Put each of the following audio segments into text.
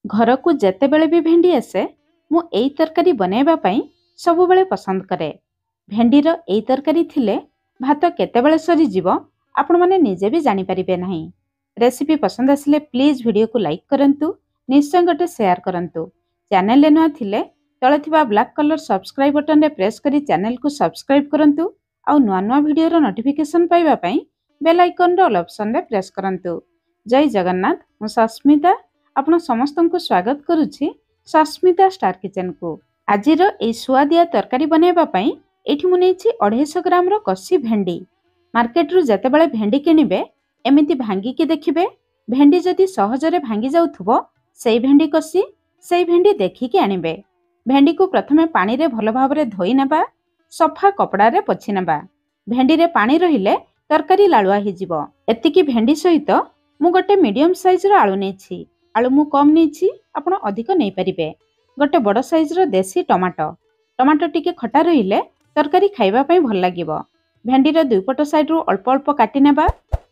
घर को जेतेबेले भी भेंडी आसे मु एई तरकारी बनैबा पई सबुबेले पसंद करे। भेंडीर एई तरकारी थिले भात केतेबेले सरी जीवो आपण माने निजे भी जानि परिबे नाही। रेसिपी पसंद आसिले प्लीज वीडियो को लाइक करंतु, निश्चय गोटे शेयर करंतु। चैनल ले नुआ थिले तळे थिबा ब्लैक कलर सब्सक्राइब बटन रे प्रेस करी चैनल को सब्सक्राइब करंतु आउ नुआ नुआ वीडियो रो नोटिफिकेशन पाइबा पई बेल आइकन रो ऑल ऑप्शन रे प्रेस करंतु। जय जगन्नाथ। मु सस्मिता आपण समस्तंकु स्वागत करुछि सस्मिता स्टार किचन को। आजिर ए सुआदिया तरकारी बनैबा पई एठी मु नेछि 250 ग्राम रो कसी भेंडी। मार्केट रु जेतेबेले भेंडी किनिबे एमिति भांगी के देखिबे। भेंडी जदि सहजरे भांगी जाउथुबो सेई भेंडी कसी सेई भेंडी देखि के आनिबे। भेंडी को प्रथमे पानी रे भलो भाबरे धोई नेबा, सफा कपड़ा रे पोछि नेबा। भेंडी रे पानी रहिले तरकारी लालुआ हि जिवो। एतिकी भेंडी सहित मु गोटे मीडियम साइज रो आलू नेछि। आलू मु कम नेछि, आपण अधिक नै परिबे। गोटे बड़ साइज रो देसी टमाटो। टमाटो टिके खटा रहिले तरकारी खाइबा पई भल लागिवो। भेंडी रो दुई पट साइड रो अल्प अल्प काटि नेबा,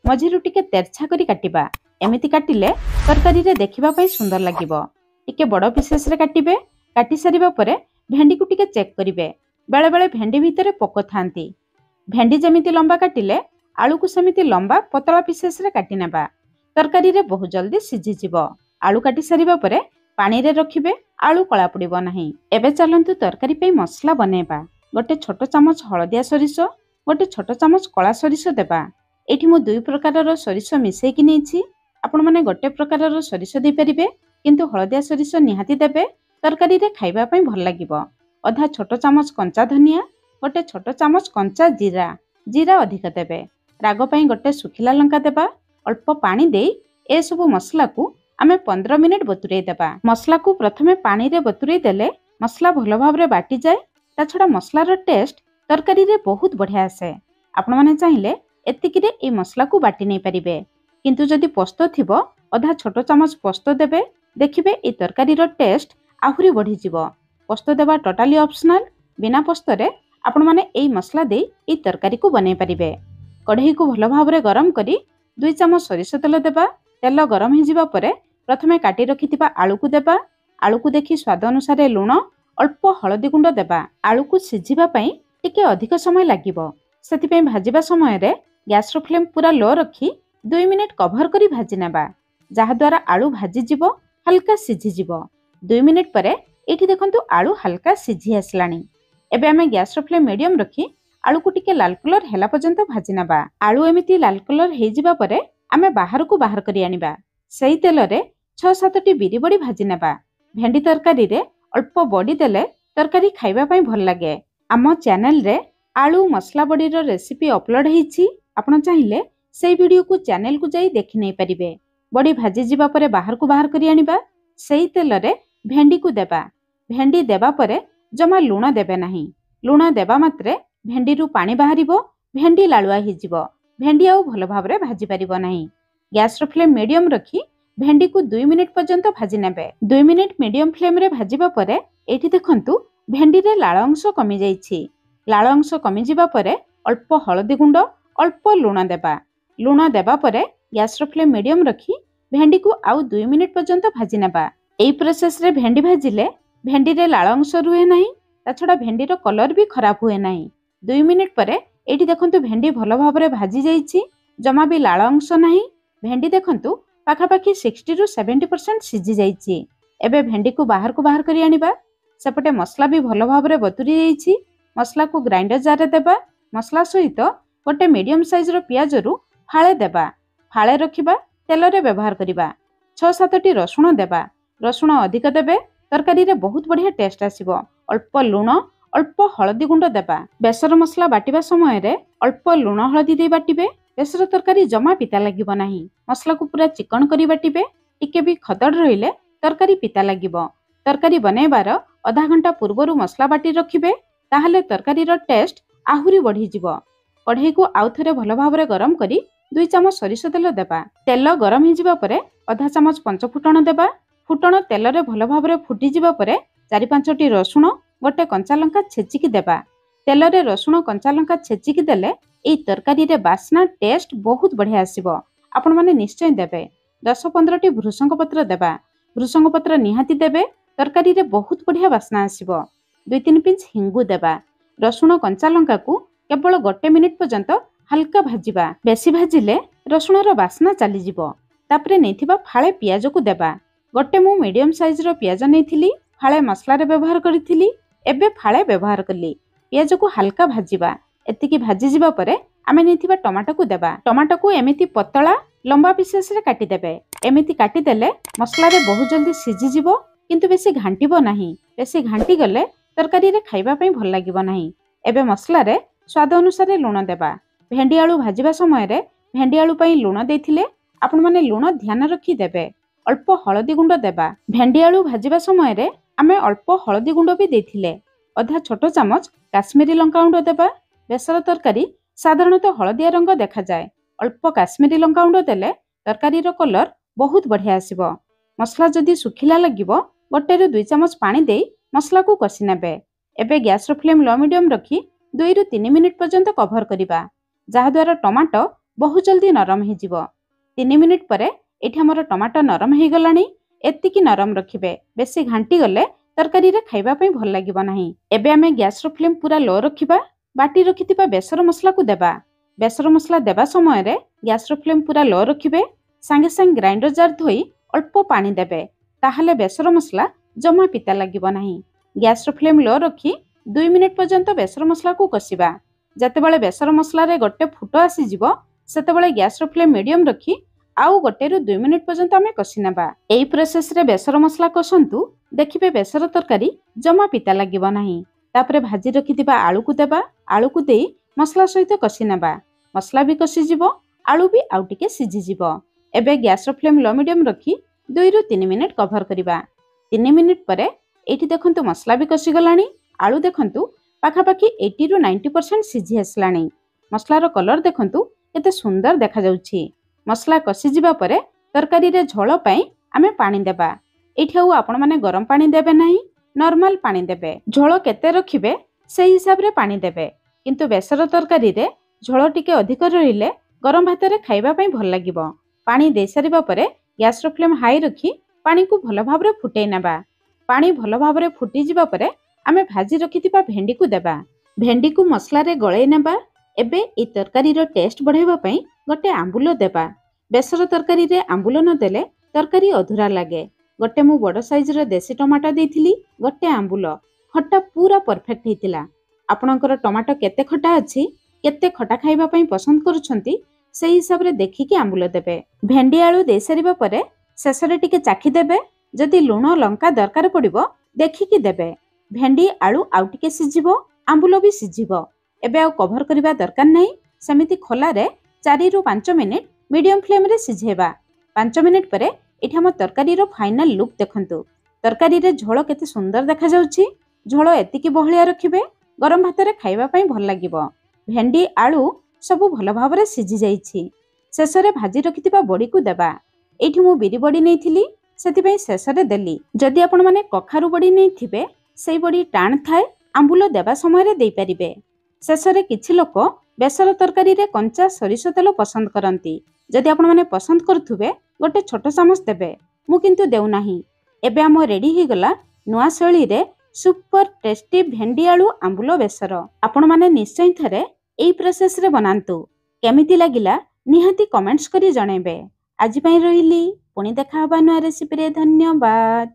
मझिरु टिके तेरछा करी काटिबा। एमिति काटिले तरकारी रे देखिबा पई सुंदर लागिवो। टिके बड़ पीसेस रे काटिबे। काटि सारिबा परे भेंडी को टिके चेक करिवे। बेले बेले भेंडी भितरे पोक थांती। भेंडी जेमिति लंबा काटिले आलू को सेमिति लंबा पतला पीसेस रे काटि नेबा। तरकारी रे बहुत जल्दी सिझी जिवो। आलू काटि सारिबा परे पानी रे रखिबे, आलू कला पड़िबो नाही। एबे चलंतु तरकारी पे मसला बनेबा। गोटे छोट चामच हळदिया सरिष, गोटे छोट चामच कला सरिष देबा। एठी मु दुई प्रकारर सरिष मिसेई कि नेछि। आपण माने गोटे प्रकारर सरिष दे परिबे, किंतु हळदिया सरिष निहाती देबे। तरकारी रे खाइबा पई भल लागिबो। आधा छोट चामच कंचा धनिया, गोटे छोट चामच कंचा जीरा। जीरा अधिक देबे। राग पई गोटे सुखिला लंका देबा। अल्प पानी देई ए सब मसला को आमे 15 मिनिट बतुरई देबा। मसला को प्रथमे पानी रे बतुरई देले मसला भलो भाबरे बाटी जाए। ता छडा मसला रो टेस्ट तरकारी रे बहुत बढ़िया आसे। आपण माने चाहिले एतिकी रे ए मसला को बाटी नै परिबे, किंतु जदि पोस्तो थिबो आधा छोट चामच पोस्तो देबे। देखिबे ए तरकारी रो टेस्ट आहुरी बढ़ी जिवो। पोस्तो देबा टोटाली ऑप्शनल। बिना पोस्तो रे आपण माने ए मसला दे ए तरकारी को बनै परिबे। कढ़ई को भलो भाबरे गरम करी 2 चामच सरिष तेल देबा। तेल गरम हो जिबा परे प्रथमे काटी रखिथिबा आलू को देबा। आलू को देखि स्वाद अनुसार लूण, अल्प हळदी गुंड देबा। आलू को सिझिबा पई टिके अधिक समय लागिबो। सेति पई भाजिबा समय रे गैस रो फ्लेम पूरा लो रखी 2 मिनिट कवर करी भाजी नेबा, जहा द्वारा आलू भाजी जिवो, हल्का सिझी जिवो। 2 मिनिट परे एठी देखंतु आलू हल्का सिझी आसलानी। एबे हमें गैस रो फ्लेम मीडियम रखी आलू को टिके लाल कलर हेला पर्यंत भाजी नेबा। आलू एमिति लाल कलर हे जिबा परे आमे बाहर को बाहर करी आनिबा। सेई तेल रे 6-7टी बिरी बड़ी भाजी नेबा। भेंडी तरकारी रे अल्प बड़ी देले तरकारी खाइबा पई भल लागे। आम चैनल रे आलू मसला बड़ी रो रेसिपी अपलोड हेछि। आपण चाहिले सेई वीडियो को चैनल को जाई देखि नै परिबे। बड़ी भाजी जिबा परे बाहर को बाहर करी आनिबा। सेई तेल रे भेंडी को देबा। भेंडी देबा परे जमा लूण देबे नाही। लूण देबा मात्रे भेंडी रु पानी बाहरिबो। भेंडी लालुआ हि जिवो। भेंडी आउ भलो भाबरे भाजी परिबो नाही। गैस रो फ्लेम मीडियम रखी भेंडी को 2 मिनिट पर्यंत भाजी नेबे। 2 मिनिट मीडियम फ्लेम रे भाजिबा परे एठी देखंतु भेंडी रे लाळ अंश कमी जाईछि। लाळ अंश कमी जिबा परे अल्प हळदी गुंड, अल्प लूण देबा। लूण देबा परे गैस रो फ्लेम मीडियम रखी भेंडी को आउ 2 मिनिट पर्यंत भाजी नेबा। एई प्रोसेस रे भेंडी भाजिले भेंडी रे लाळ अंश रुहे नाही। ता छडा भेंडी रो कलर भी खराब हुए नाही। 2 मिनिट परे एठी देखंतु भेंडी भलो भाबरे भाजी जाईछि। जमा भी लाळ अंश नाही। भेंडी देखंतु पाखापाखि 60 रु 70% सिझी जाईछि। एबे भेंडी को बाहर करी आनिबा। सेपटे मसला भी भलो भाबरे बतुरी जाईछि। मसला को ग्राइंडर जार रे देबा। मसला सहित गोटे मीडियम साइज रो पियाज रु फाळे देबा। फाळे रखिबा। तेल रे व्यवहार करिबा। 6-7टी रसुण देबा। रसुण अधिक देबे। तरकारी रे बहुत बढ़िया टेस्ट आसीबो। अल्प लूण, अल्प हळदी गुंड देबा। बेसर मसला बाटिबा समय रे अल्प लूण हळदी दे बाटिबे। बेसर तरकारी जमा पिता लागिबो नाही। मसला को पूरा चिकन करी बाटिबे। टिके भी खदड़ रहिले तरकारी पिता लागिबो। तरकारी बनेबार आधा घंटा पूर्वरु मसला बाटी रखिबे। ताहले तरकारी रो टेस्ट आहुरी बढ़ी जिवो। कढ़ई को आउ थरे भलो भाबरे गरम करी 2 चामच सरिष तेल देबा। तेल गरम हो जिबा परे आधा चामच पंचफुटण देबा। फुटण तेल रे भलो भाबरे फुटी जिबा परे 4-5टी रसुण, गोटे कंचा लंका छेचिकी देबा। तेल रे रसुण कंचा लंका छेचिकी देले एई तरकारी रे बास्ना टेस्ट बहुत बढ़िया आसीबो। आपण माने निश्चय देबे। 10-15टी भृषंग पत्र देबा। ଭୃଷଙ୍ଗ ପତ୍ର ନିହାତି ଦେବେ, ତରକାରୀରେ ବହୁତ ବଢ଼ିଆ ବାସ୍ନା ଆସିବ। 2-3 ପିଞ୍ଚ ହିଙ୍ଗୁ ଦେବା। ରସୁଣ କଞ୍ଚା ଲଙ୍କାକୁ କେବଳ 1 ମିନିଟ୍ ପର୍ଯ୍ୟନ୍ତ ହାଲକା ଭାଜିବା। ବେଶୀ ଭାଜିଲେ ରସୁଣର ବାସ୍ନା ଚାଲିଯିବ। ତାପରେ ନେଇଥିବା ଫାଳେ ପିଆଜକୁ ଦେବା। ଗୋଟେ ମୁଁ ମିଡିୟମ୍ ସାଇଜ୍ର ପିଆଜ ନେଇଥିଲି, ଫାଳେ ମସଲାରେ ବ୍ୟବହାର କରିଥିଲି, ଏବେ ଫାଳେ ବ୍ୟବହାର କଲି। ପିଆଜକୁ ହାଲକା ଭାଜିବା। ଏତିକି ଭାଜିଯିବା ପରେ ଆମେ ନେଇଥିବା ଟମାଟୋକୁ ଦେବା। ଟମାଟୋକୁ ଏମିତି ପତଳା ଲମ୍ବା ପିସେସରେ କାଟିଦେବେ। ଏମିତି କାଟିଦେଲେ ମସଲାରେ ବହୁତ ଜଲ୍ଦି ସିଝିଯିବ, କିନ୍ତୁ ବେଶୀ ଘାଣ୍ଟିବ ନାହିଁ। ବେଶୀ ଘାଣ୍ଟି ଗଲେ ତରକାରୀରେ ଖାଇବା ପାଇଁ ଭଲ ଲାଗିବ ନାହିଁ। ଏବେ ମସଲାରେ ସ୍ୱାଦ ଅନୁସାରେ ଲୁଣ ଦେବା। ଭେଣ୍ଡି ଆଳୁ ଭାଜିବା ସମୟରେ ଭେଣ୍ଡି ଆଳୁ ପାଇଁ ଲୁଣ ଦେଇଥିଲେ ଆପଣମାନେ ଲୁଣ ଧ୍ୟାନ ରଖି ଦେବେ। ଅଳ୍ପ ହଳଦୀ ଗୁଣ୍ଡ ଦେବା। ଭେଣ୍ଡି ଆଳୁ ଭାଜିବା ସମୟରେ ଆମେ ଅଳ୍ପ ହଳଦୀ ଗୁଣ୍ଡ ବି ଦେଇଥିଲେ। ଅଧା ଛୋଟ ଚାମଚ କାଶ୍ମୀରୀ ଲଙ୍କାଗୁଣ୍ଡ ଦେବା। ବେସର ତରକାରୀ ସାଧାରଣତଃ ହଳଦିଆ ରଙ୍ଗ ଦେଖାଯାଏ। ଅଳ୍ପ କାଶ୍ମୀରୀ ଲଙ୍କାଗୁଣ୍ଡ ଦେଲେ ତରକାରୀର କଲର ବହୁତ ବଢ଼ିଆ ଆସିବ। ମସଲା ଯଦି ଶୁଖିଲା ଲାଗିବ 1ରୁ 2 ଚାମଚ ପାଣି ଦେଇ ମସଲାକୁ କଷି ନେବେ। ଏବେ ଗ୍ୟାସର ଫ୍ଲେମ୍ ଲୋ ମିଡିୟମ୍ ରଖି 2ରୁ 3 ମିନିଟ୍ ପର୍ଯ୍ୟନ୍ତ କଭର କରିବା, ଯାହାଦ୍ୱାରା ଟମାଟୋ ବହୁତ ଜଲ୍ଦି ନରମ ହେଇଯିବ। 3 ମିନିଟ୍ ପରେ ଏଠି ଆମର ଟମାଟୋ ନରମ ହେଇଗଲାଣି। ଏତିକି ନରମ ରଖିବେ, ବେଶୀ ଘାଣ୍ଟି ଗଲେ ତରକାରୀରେ ଖାଇବା ପାଇଁ ଭଲ ଲାଗିବ ନାହିଁ। ଏବେ ଆମେ ଗ୍ୟାସର ଫ୍ଲେମ୍ ପୁରା ଲୋ ରଖିବା। ବାଟି ରଖିଥିବା ବେସର ମସଲାକୁ ଦେବା। ବେସର ମସଲା ଦେବା ସମୟରେ ଗ୍ୟାସର ଫ୍ଲେମ୍ ପୁରା ଲୋ ରଖିବେ। ସାଙ୍ଗେ ସାଙ୍ଗେ ଗ୍ରାଇଣ୍ଡର ଜାର୍ ଧୋଇ ଅଳ୍ପ ପାଣି ଦେବେ, ତାହେଲେ ବେସର ମସଲା ଜମା ପିତା ଲାଗିବ ନାହିଁ। ଗ୍ୟାସର ଫ୍ଲେମ୍ ଲୋ ରଖି 2 ମିନିଟ୍ ପର୍ଯ୍ୟନ୍ତ ବେସର ମସଲାକୁ କଷିବା। ଯେତେବେଳେ ବେସର ମସଲାରେ ଗୋଟେ ଫୁଟ ଆସିଯିବ, ସେତେବେଳେ ଗ୍ୟାସର ଫ୍ଲେମ୍ ମିଡିୟମ୍ ରଖି ଆଉ 1ରୁ 2 ମିନିଟ୍ ପର୍ଯ୍ୟନ୍ତ ଆମେ କଷି ନେବା। ଏହି ପ୍ରୋସେସରେ ବେସର ମସଲା କଷନ୍ତୁ, ଦେଖିବେ ବେସର ତରକାରୀ ଜମା ପିତା ଲାଗିବ ନାହିଁ। ତାପରେ ଭାଜି ରଖିଥିବା ଆଳୁକୁ ଦେବା। ଆଳୁକୁ ଦେଇ ମସଲା ସହିତ କଷି ନେବା। ମସଲା ବି କଷିଯିବ, ଆଳୁ ବି ଆଉ ଟିକେ ସିଝିଯିବ। ଏବେ ଗ୍ୟାସର ଫ୍ଲେମ୍ ଲୋ ମିଡିୟମ୍ ରଖି 2ରୁ 3 ମିନିଟ୍ କଭର କରିବା। 3 ମିନିଟ୍ ପରେ ଏଇଠି ଦେଖନ୍ତୁ ମସଲା ବି କଷିଗଲାଣି। ଆଳୁ ଦେଖନ୍ତୁ ପାଖାପାଖି 80ରୁ 90% ସିଝି ଆସିଲାଣି। ମସଲାର କଲର ଦେଖନ୍ତୁ କେତେ ସୁନ୍ଦର ଦେଖାଯାଉଛି। ମସଲା କଷିଯିବା ପରେ ତରକାରୀରେ ଝୋଳ ପାଇଁ ଆମେ ପାଣି ଦେବା। ଏଇଠି ଆଉ ଆପଣମାନେ ଗରମ ପାଣି ଦେବେ ନାହିଁ, ନର୍ମାଲ ପାଣି ଦେବେ। ଝୋଳ କେତେ ରଖିବେ ସେଇ ହିସାବରେ ପାଣି ଦେବେ, କିନ୍ତୁ ବେସର ତରକାରୀରେ ଝୋଳ ଟିକେ ଅଧିକ ରହିଲେ ଗରମ ଭାତରେ ଖାଇବା ପାଇଁ ଭଲ ଲାଗିବ। ପାଣି ଦେଇସାରିବା ପରେ ଗ୍ୟାସର ଫ୍ଲେମ୍ ହାଇ ରଖି ପାଣିକୁ ଭଲ ଭାବରେ ଫୁଟେଇ ନେବା। ପାଣି ଭଲ ଭାବରେ ଫୁଟିଯିବା ପରେ ଆମେ ଭାଜି ରଖିଥିବା ଭେଣ୍ଡିକୁ ଦେବା। ଭେଣ୍ଡିକୁ ମସଲାରେ ଗଳେଇ ନେବା। ଏବେ ଏହି ତରକାରୀର ଟେଷ୍ଟ ବଢ଼ାଇବା ପାଇଁ ଗୋଟେ ଆମ୍ବୁଲ ଦେବା। ବେସର ତରକାରୀରେ ଆମ୍ବୁଲ ନଦେଲେ ତରକାରୀ ଅଧୁରା ଲାଗେ। ଗୋଟେ ମୁଁ ବଡ଼ ସାଇଜ୍ର ଦେଶୀ ଟମାଟୋ ଦେଇଥିଲି, ଗୋଟେ ଆମ୍ବୁଲ। ଖଟା ପୁରା ପରଫେକ୍ଟ ହେଇଥିଲା। ଆପଣଙ୍କର ଟମାଟୋ କେତେ ଖଟା ଅଛି, କେତେ ଖଟା ଖାଇବା ପାଇଁ ପସନ୍ଦ କରୁଛନ୍ତି, ସେହି ହିସାବରେ ଦେଖିକି ଆମ୍ବୁଲ ଦେବେ। ଭେଣ୍ଡି ଆଳୁ ଦେଇସାରିବା ପରେ ଶେଷରେ ଟିକେ ଚାଖିଦେବେ। ଯଦି ଲୁଣ ଲଙ୍କା ଦରକାର ପଡ଼ିବ ଦେଖିକି ଦେବେ। ଭେଣ୍ଡି ଆଳୁ ଆଉ ଟିକେ ସିଝିବ, ଆମ୍ବୁଲ ବି ସିଝିବ। ଏବେ ଆଉ କଭର କରିବା ଦରକାର ନାହିଁ। ସେମିତି ଖୋଲାରେ 4ରୁ 5 ମିନିଟ୍ ମିଡିୟମ୍ ଫ୍ଲେମ୍ରେ ସିଝେଇବା। 5 ମିନିଟ୍ ପରେ ଏଠି ଆମ ତରକାରୀର ଫାଇନାଲ ଲୁକ୍ ଦେଖନ୍ତୁ। ତରକାରୀରେ ଝୋଳ କେତେ ସୁନ୍ଦର ଦେଖାଯାଉଛି। ଝୋଳ ଏତିକି ବହଳିଆ ରଖିବେ, ଗରମ ଭାତରେ ଖାଇବା ପାଇଁ ଭଲ ଲାଗିବ। ଭେଣ୍ଡି ଆଳୁ ସବୁ ଭଲ ଭାବରେ ସିଝି ଯାଇଛି। ଶେଷରେ ଭାଜି ରଖିଥିବା ବଡ଼ିକୁ ଦେବା। ଏଇଠି ମୁଁ ବିରି ବଡ଼ି ନେଇଥିଲି, ସେଥିପାଇଁ ଶେଷରେ ଦେଲି। ଯଦି ଆପଣମାନେ କଖାରୁ ବଡ଼ି ନେଇଥିବେ, ସେଇ ବଡ଼ି ଟାଣ ଥାଏ, ଆମ୍ବୁଲ ଦେବା ସମୟରେ ଦେଇପାରିବେ। ଶେଷରେ କିଛି ଲୋକ ବେସର ତରକାରୀରେ କଞ୍ଚା ସୋରିଷ ତେଲ ପସନ୍ଦ କରନ୍ତି। ଯଦି ଆପଣମାନେ ପସନ୍ଦ କରୁଥିବେ ଗୋଟେ ଛୋଟ ଚାମଚ ଦେବେ, ମୁଁ କିନ୍ତୁ ଦେଉନାହିଁ। ଏବେ ଆମ ରେଡି ହେଇଗଲା ନୂଆ ଶୈଳୀରେ ସୁପର ଟେଷ୍ଟି ଭେଣ୍ଡି ଆଳୁ ଆମ୍ବୁଲ ବେସର। ଆପଣମାନେ ନିଶ୍ଚୟ ଥରେ ଏଇ ପ୍ରୋସେସରେ ବନାନ୍ତୁ। କେମିତି ଲାଗିଲା ନିହାତି କମେଣ୍ଟସ୍ କରି ଜଣାଇବେ। ଆଜି ପାଇଁ ରହିଲି, ପୁଣି ଦେଖା ହେବା ନୂଆ ରେସିପିରେ। ଧନ୍ୟବାଦ।